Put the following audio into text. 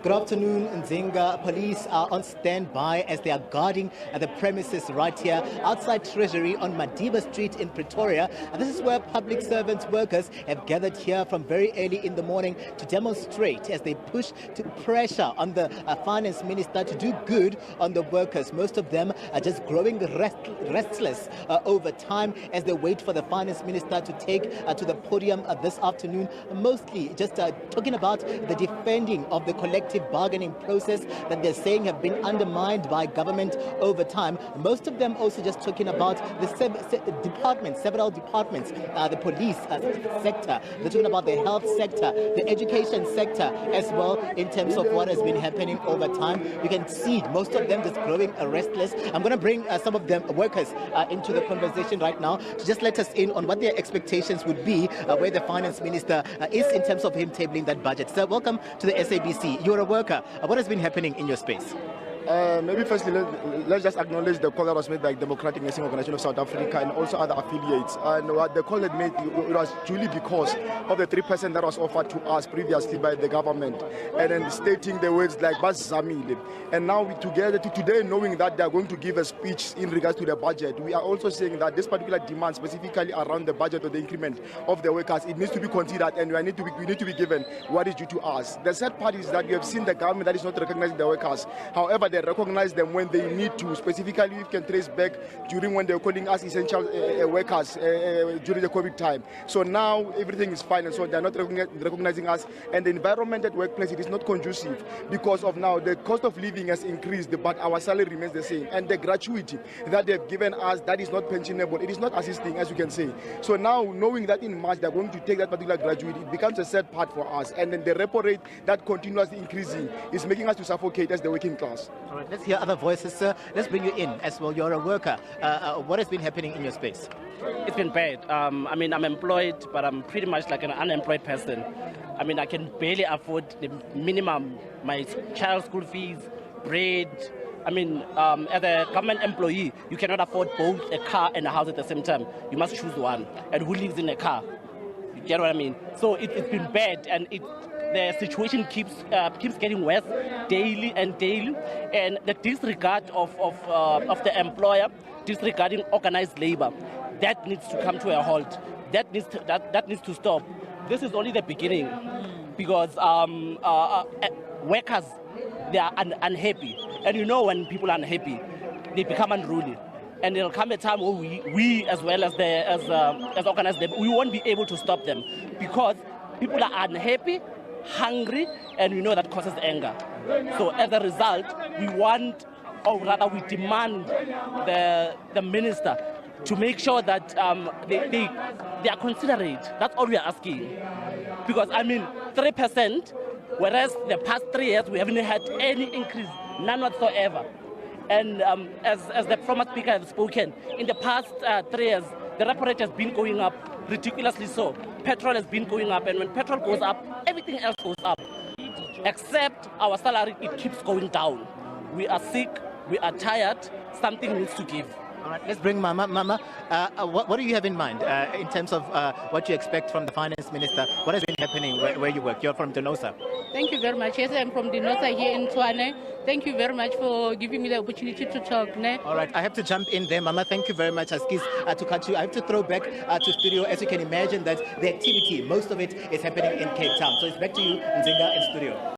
Good afternoon, Nzinga. Police are on standby as they are guarding the premises right here outside Treasury on Madiba Street in Pretoria. And this is where public servants workers have gathered here from very early in the morning to demonstrate as they push to pressure on the finance minister to do good on the workers. Most of them are just growing restless over time as they wait for the finance minister to take to the podium this afternoon. Mostly just talking about the defending of the collective bargaining process that they're saying have been undermined by government over time. Most of them also just talking about the several departments, the police sector, they're talking about the health sector, the education sector as well in terms of what has been happening over time. You can see most of them just growing restless. I'm going to bring some of them workers into the conversation right now to just let us in on what their expectations would be where the finance minister is in terms of him tabling that budget. So welcome to the SABC. You're a worker. What has been happening in your space? Maybe firstly, let's just acknowledge the call that was made by Democratic Nursing Organization of South Africa and also other affiliates. And what the call that made it was truly because of the 3% that was offered to us previously by the government, and then stating the words like Bas Zamile. And now we together today, knowing that they are going to give a speech in regards to the budget, we are also saying that this particular demand, specifically around the budget or the increment of the workers, it needs to be considered, and we need to be given what is due to us. The sad part is that we have seen the government that is not recognizing the workers. However, they recognize them when they need to. Specifically, we can trace back during when they were calling us essential workers during the COVID time. So now everything is fine, and so they are not recognizing us. And the environment at workplace, it is not conducive because of now the cost of living has increased, but our salary remains the same. And the gratuity that they've given us, that is not pensionable. It is not assisting, as you can say. So now, knowing that in March they're going to take that particular gratuity, it becomes a sad part for us. And then the repo rate that continuously increasing is making us to suffocate as the working class. All right, let's hear other voices, sir. Let's bring you in as well. You're a worker. What has been happening in your space? It's been bad. I mean, I'm employed, but I'm pretty much like an unemployed person. I mean, I can barely afford the minimum, my child's school fees, bread. I mean, as a government employee, you cannot afford both a car and a house at the same time. You must choose one. And who lives in a car? You get what I mean? So it's been bad, and the situation keeps getting worse daily and daily, and the disregard of the employer, disregarding organized labor, that needs to come to a halt. That needs to stop. This is only the beginning, because workers, they are unhappy, and you know when people are unhappy, they become unruly. And there'll come a time where we as well as organized labor, we won't be able to stop them, because people are unhappy, hungry, and we know that causes anger. So as a result, we want, or rather we demand the minister to make sure that they are considerate. That's all we are asking. Because I mean, 3%, whereas the past 3 years we haven't had any increase, none whatsoever. And as the former speaker has spoken, in the past 3 years, the repo rate has been going up ridiculously so. Petrol has been going up, and when petrol goes up, everything else goes up. Except our salary, it keeps going down. We are sick, we are tired, something needs to give. All right, let's bring Mama. Mama, what do you have in mind in terms of what you expect from the finance minister? What has been happening where you work? You're from Denosa. Thank you very much. Yes, I'm from Denosa here in Tshwane. Thank you very much for giving me the opportunity to talk. All right, I have to jump in there, Mama. Thank you very much, Askis, to cut you. I have to throw back to studio. As you can imagine, that the activity, most of it is happening in Cape Town. So it's back to you, Nzinga, in studio.